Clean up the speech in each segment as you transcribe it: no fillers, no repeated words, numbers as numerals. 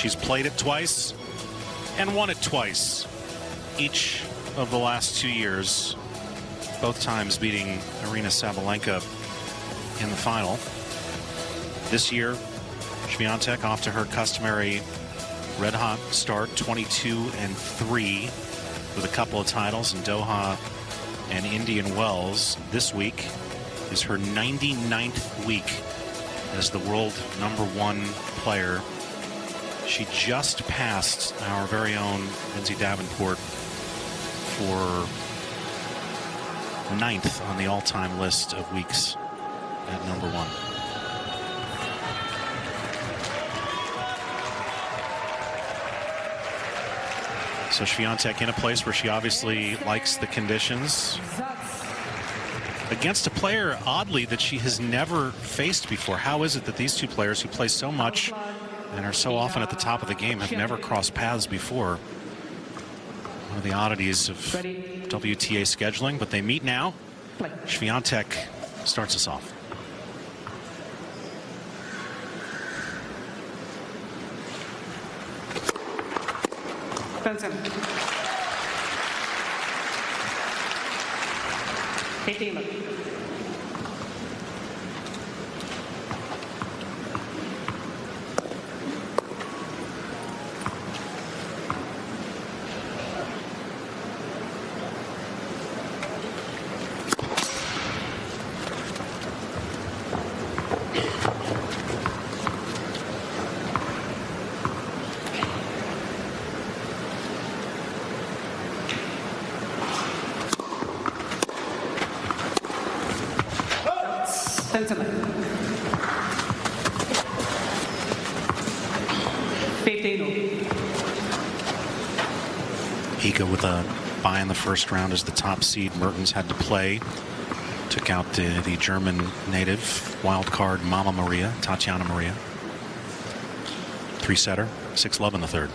She's played it twice and won it twice, each of the last 2 years, both times beating Aryna Sabalenka in the final. This year, Świątek off to her customary red-hot start, 22-3, with a couple of titles in Doha and Indian Wells. This week is her 99th week as the world #1 player. She just passed our very own Lindsay Davenport for 9th on the all-time list of weeks at #1. So Świątek in a place where she obviously likes the conditions, against a player, oddly, that she has never faced before. How is it that these two players who play so much and are so often at the top of the game have never crossed paths before? One of the oddities of WTA scheduling, but they meet now. Świątek starts us off. Benson. 18. Iga with a bye in the first round as the top seed. Mertens had to play. Took out the German native wild card Mama Maria, Tatiana Maria. 3-setter, 6-love in the third.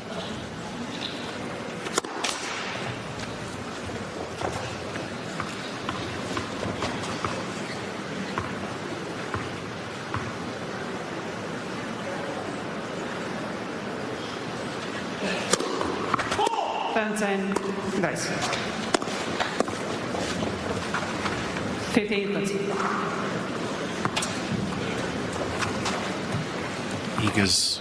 Nice. 15. Iga's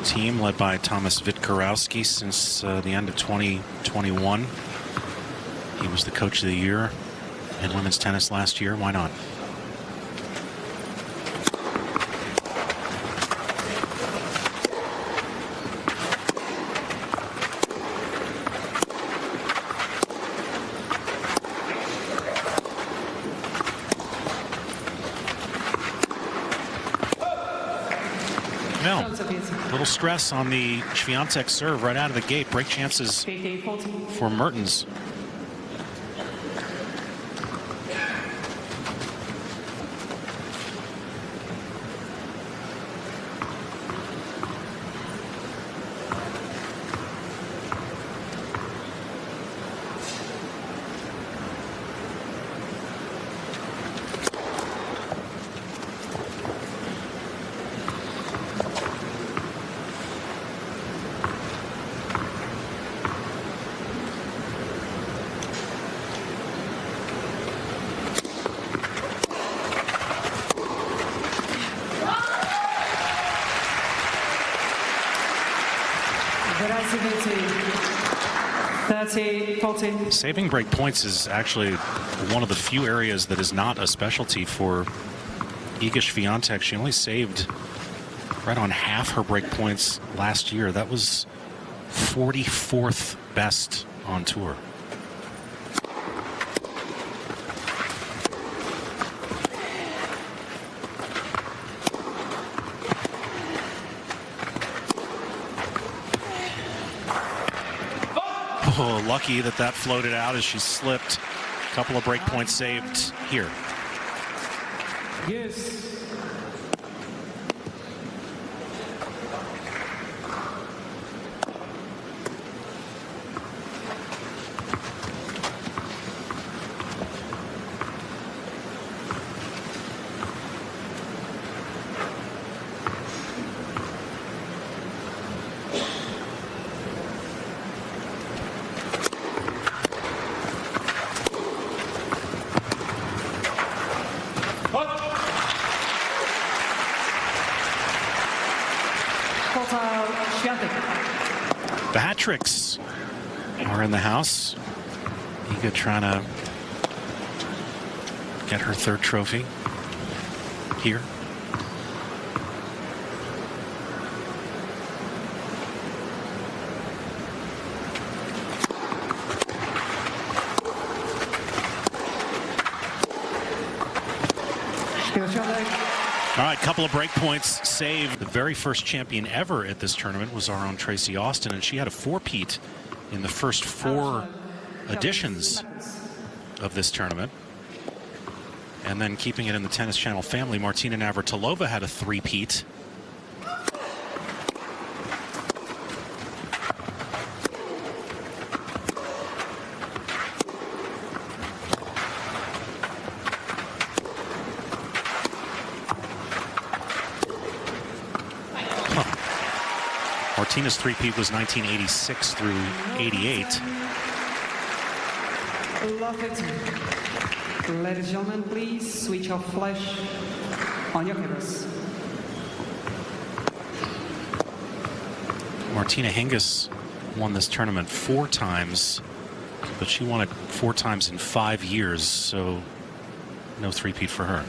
team, led by Thomas Witkarowski since the end of 2021. He was the coach of the year in women's tennis last year. Why not? Little stress on the Świątek serve right out of the gate. Break chances for Mertens. Saving break points is actually one of the few areas that is not a specialty for Iga Świątek. She only saved right on half her break points last year. That was 44th best on tour. Oh, lucky that that floated out as she slipped. A couple of break points saved here. Yes. Swiatek. The hat tricks are in the house. Iga trying to get her third trophy here. All right, couple of break points saved. The very first champion ever at this tournament was our own Tracy Austin, and she had a four-peat in the first four editions of this tournament. And then keeping it in the Tennis Channel family, Martina Navratilova had a three-peat. Martina's three-peat was 1986 through 88. Love it. Ladies and gentlemen, please switch off flash on your cameras. Martina Hingis won this tournament 4 times, but she won it 4 times in 5 years, so no three-peat for her.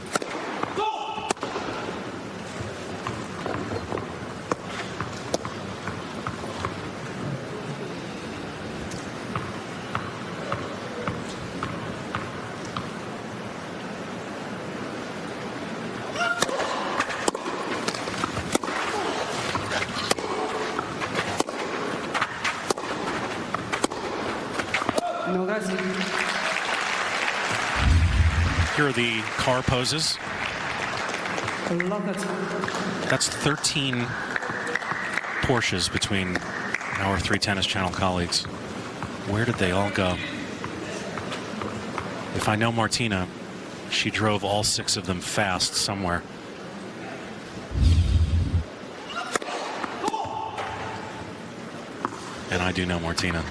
Here are the car poses. Love it. That's 13 Porsches between our 3 Tennis Channel colleagues. Where did they all go? If I know Martina, she drove all 6 of them fast somewhere. And I do know Martina.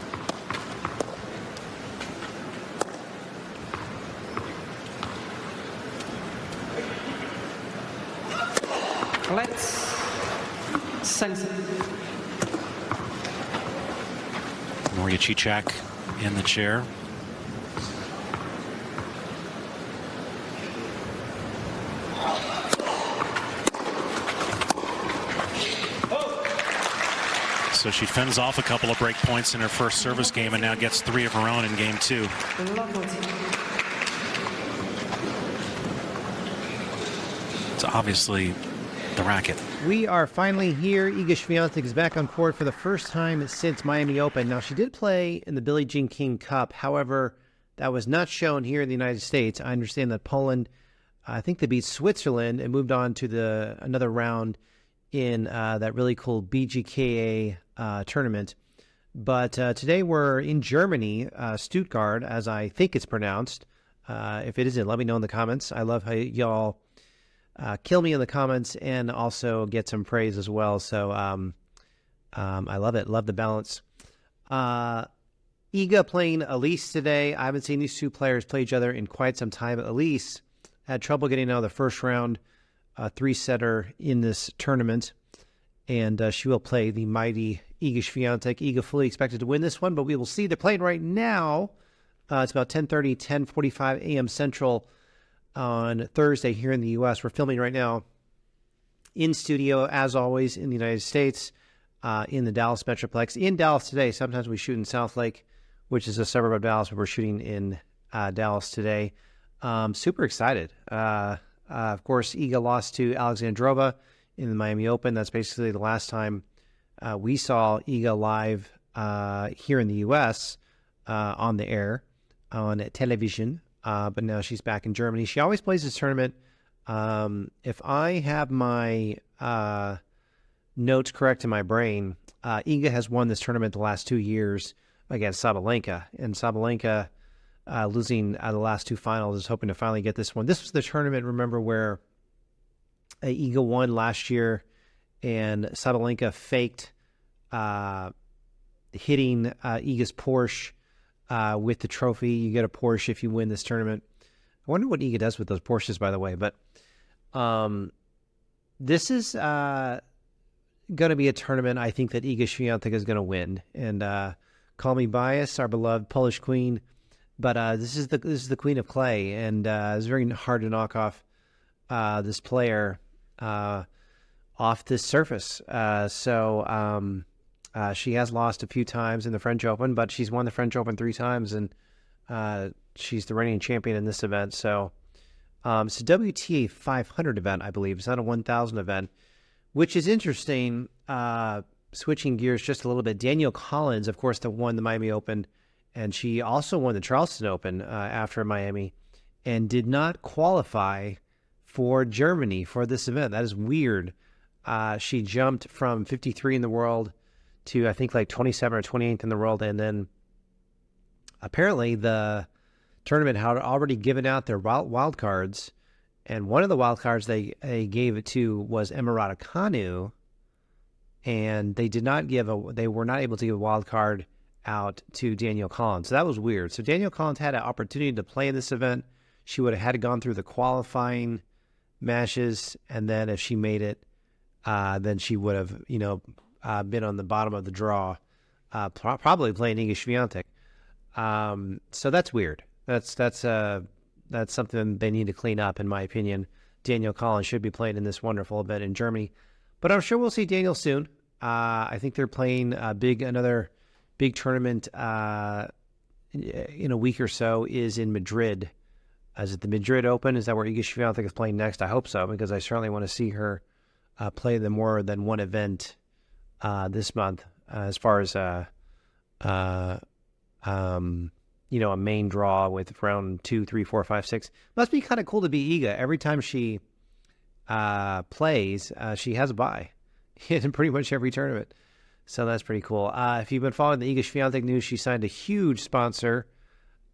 Let's sense it. Maria Cicak in the chair. So she fends off a couple of break points in her first service game and now gets 3 of her own in game 2. It's obviously the racket. We are finally here. Iga Świątek is back on court for the first time since Miami Open. Now, she did play in the Billie Jean King Cup. However, that was not shown here in the United States. I understand that Poland, I think they beat Switzerland and moved on to another round in that really cool BGKA tournament. But today we're in Germany, Stuttgart, as I think it's pronounced. If it isn't, let me know in the comments. I love how y'all kill me in the comments and also get some praise as well. So I love it. Love the balance. Iga playing Elise today. I haven't seen these 2 players play each other in quite some time. Elise had trouble getting out of the first round 3-setter in this tournament. And she will play the mighty Iga Świątek. Iga fully expected to win this one, but we will see. They're playing right now. It's about 10:30, 10:45 a.m. Central on Thursday here in the U.S. We're filming right now in studio, as always, in the United States, in the Dallas Metroplex. In Dallas today, sometimes we shoot in South Lake, which is a suburb of Dallas, but we're shooting in Dallas today. Super excited. Of course, Iga lost to Alexandrova in the Miami Open. That's basically the last time we saw Iga live here in the U.S. On the air, on television. But now she's back in Germany. She always plays this tournament. If I have my notes correct in my brain, Iga has won this tournament the last 2 years against Sabalenka. And Sabalenka, losing the last 2 finals, is hoping to finally get this one. This was the tournament, remember, where Iga won last year and Sabalenka faked hitting Iga's Porsche with the trophy. You get a Porsche if you win this tournament. I wonder what Iga does with those Porsches, by the way. But this is going to be a tournament I think that Iga Świątek is going to win. And call me biased, our beloved Polish queen, but this is the queen of clay, and it's very hard to knock off this player off this surface. She has lost a few times in the French Open, but she's won the French Open 3 times, and she's the reigning champion in this event. So it's a WTA 500 event, I believe. It's not a 1,000 event, which is interesting. Switching gears just a little bit, Danielle Collins, of course, that won the Miami Open, and she also won the Charleston Open after Miami, and did not qualify for Germany for this event. That is weird. She jumped from 53 in the world to, I think, like 27 or 28th in the world, and then apparently the tournament had already given out their wild cards, and one of the wild cards they gave it to was Emma Raducanu, and they were not able to give a wild card out to Danielle Collins. So that was weird. So Danielle Collins had an opportunity to play in this event. She would have had to gone through the qualifying matches, and then if she made it, then she would have, been on the bottom of the draw, probably playing Iga Świątek. So that's weird. That's something they need to clean up, in my opinion. Danielle Collins should be playing in this wonderful event in Germany, but I'm sure we'll see Danielle soon. I think they're playing another big tournament in a week or so is in Madrid. Is it the Madrid Open? Is that where Iga Świątek is playing next? I hope so, because I certainly want to see her play the more than one event this month, as far as a main draw with round 2, 3, 4, 5, 6. Must be kind of cool to be Iga. Every time she plays, she has a bye in pretty much every tournament. So that's pretty cool. If you've been following the Iga Świątek news, she signed a huge sponsor,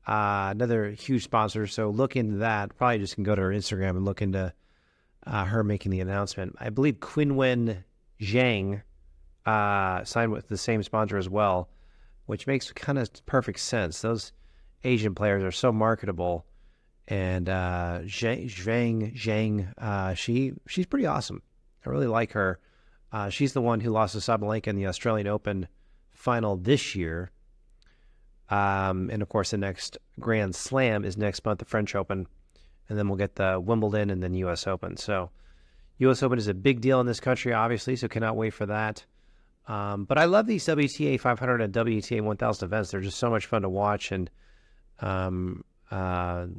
another huge sponsor. So look into that. Probably just can go to her Instagram and look into her making the announcement. I believe Qinwen Zhang signed with the same sponsor as well, which makes kind of perfect sense. Those Asian players are so marketable, and Zhang, she's pretty awesome. I really like her. She's the one who lost to Sabalenka in the Australian Open final this year. And of course, the next Grand Slam is next month, the French Open, and then we'll get the Wimbledon and then U.S. Open. So U.S. Open is a big deal in this country, obviously, so cannot wait for that. But I love these WTA 500 and WTA 1000 events. They're just so much fun to watch, and the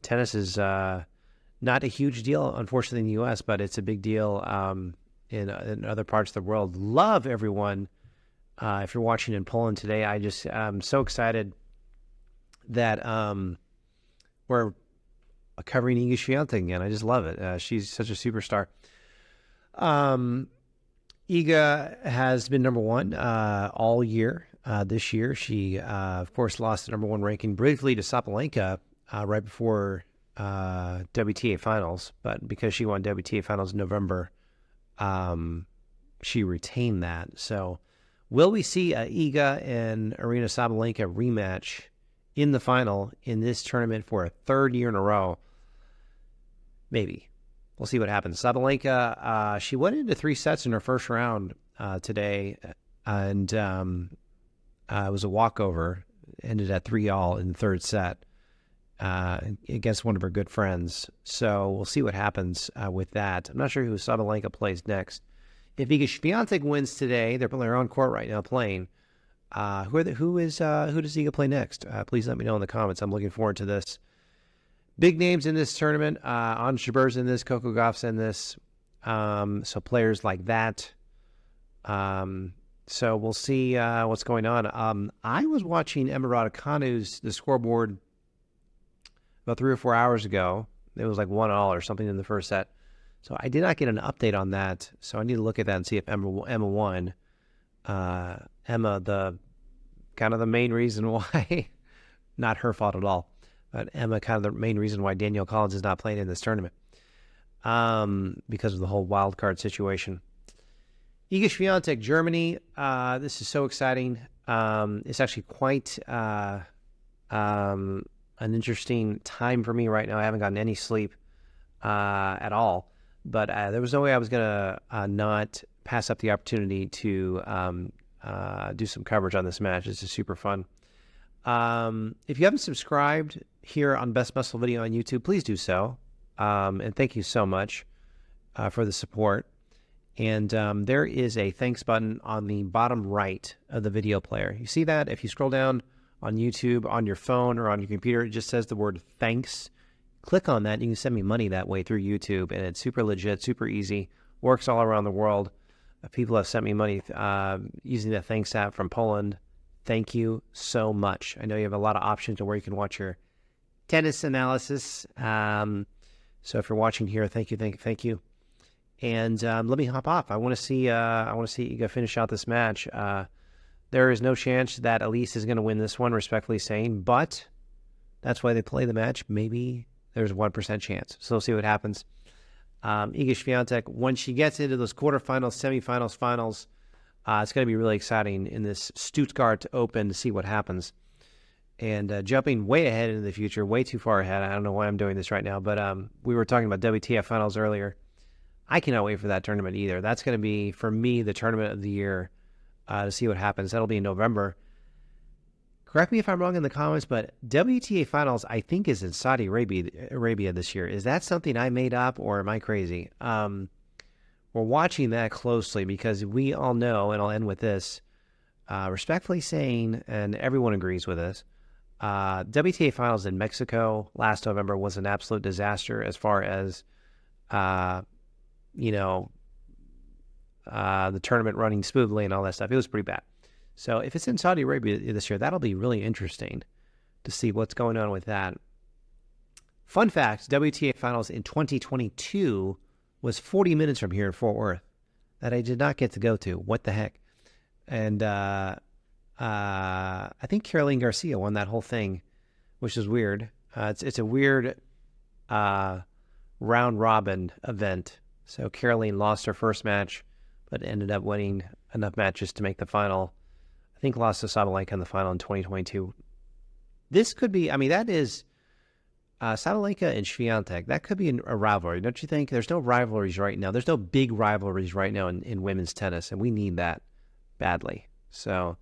tennis is not a huge deal, unfortunately, in the U.S., but it's a big deal in other parts of the world. Love everyone. If you're watching in Poland today, I'm so excited that we're covering Iga Świątek again. I just love it. She's such a superstar. Iga has been number one all year. This year, she, of course, lost the number one ranking briefly to Sabalenka right before WTA Finals. But because she won WTA Finals in November, she retained that. So will we see Iga and Aryna Sabalenka rematch in the final in this tournament for a third year in a row? Maybe. We'll see what happens. Sabalenka, she went into 3 sets in her first round today, and it was a walkover. Ended at 3-all in the third set against one of her good friends. So we'll see what happens with that. I'm not sure who Sabalenka plays next. If Iga Świątek wins today, they're on court right now playing. Who does Iga play next? Please let me know in the comments. I'm looking forward to this. Big names in this tournament. Ons Jabeurs in this. Coco Gauff's in this. So players like that. So we'll see what's going on. I was watching Emma Raducanu's the scoreboard about 3 or 4 hours ago. It was like 1-all or something in the first set. So I did not get an update on that. So I need to look at that and see if Emma won. Emma, the kind of the main reason why, not her fault at all, but Emma kind of the main reason why Danielle Collins is not playing in this tournament because of the whole wild card situation. Iga Świątek, Germany. This is so exciting. It's actually quite an interesting time for me right now. I haven't gotten any sleep at all. But there was no way I was going to not pass up the opportunity to do some coverage on this match. This is super fun. If you haven't subscribed here on Best Muscle Video on YouTube, please do so. And thank you so much for the support. And there is a thanks button on the bottom right of the video player. You see that? If you scroll down on YouTube, on your phone, or on your computer, it just says the word thanks. Click on that. You can send me money that way through YouTube. And it's super legit, super easy. Works all around the world. People have sent me money using the thanks app from Poland. Thank you so much. I know you have a lot of options to where you can watch your tennis analysis. So if you're watching here, thank you. And let me hop off. I want to see Iga finish out this match. There is no chance that Elise is going to win this one, respectfully saying, but that's why they play the match. Maybe there's 1% chance. So we'll see what happens. Iga Świątek, when she gets into those quarterfinals, semifinals, finals, it's going to be really exciting in this Stuttgart Open to see what happens. And jumping way ahead into the future, way too far ahead. I don't know why I'm doing this right now, but we were talking about WTF finals earlier. I cannot wait for that tournament either. That's going to be, for me, the tournament of the year to see what happens. That'll be in November. Correct me if I'm wrong in the comments, but WTA finals, I think, is in Saudi Arabia this year. Is that something I made up, or am I crazy? We're watching that closely because we all know, and I'll end with this, respectfully saying, and everyone agrees with this, WTA finals in Mexico last November was an absolute disaster as far as the tournament running smoothly and all that stuff. It was pretty bad. So if it's in Saudi Arabia this year, that'll be really interesting to see what's going on with that. Fun fact, WTA finals in 2022 was 40 minutes from here in Fort Worth that I did not get to go to. What the heck? And I think Caroline Garcia won that whole thing, which is weird. It's a weird round-robin event. So Caroline lost her first match, but ended up winning enough matches to make the final. I think lost to Sabalenka in the final in 2022. This could be, that is Sabalenka and Świątek. That could be a rivalry, don't you think? There's no rivalries right now. There's no big rivalries right now in women's tennis, and we need that badly. So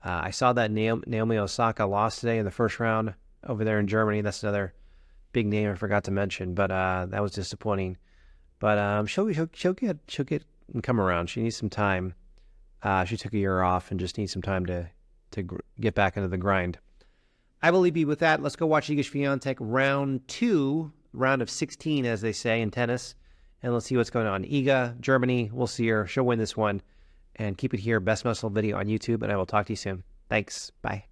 I saw that Naomi Osaka lost today in the first round over there in Germany. That's another big name I forgot to mention, but that was disappointing. But she'll get and come around. She needs some time. She took a year off and just needs some time to get back into the grind. I will leave you with that. Let's go watch Iga Świątek round 2, round of 16, as they say in tennis, and let's see what's going on. Iga, Germany, we'll see her. She'll win this one. And keep it here, Best Muscle Video on YouTube, and I will talk to you soon. Thanks. Bye.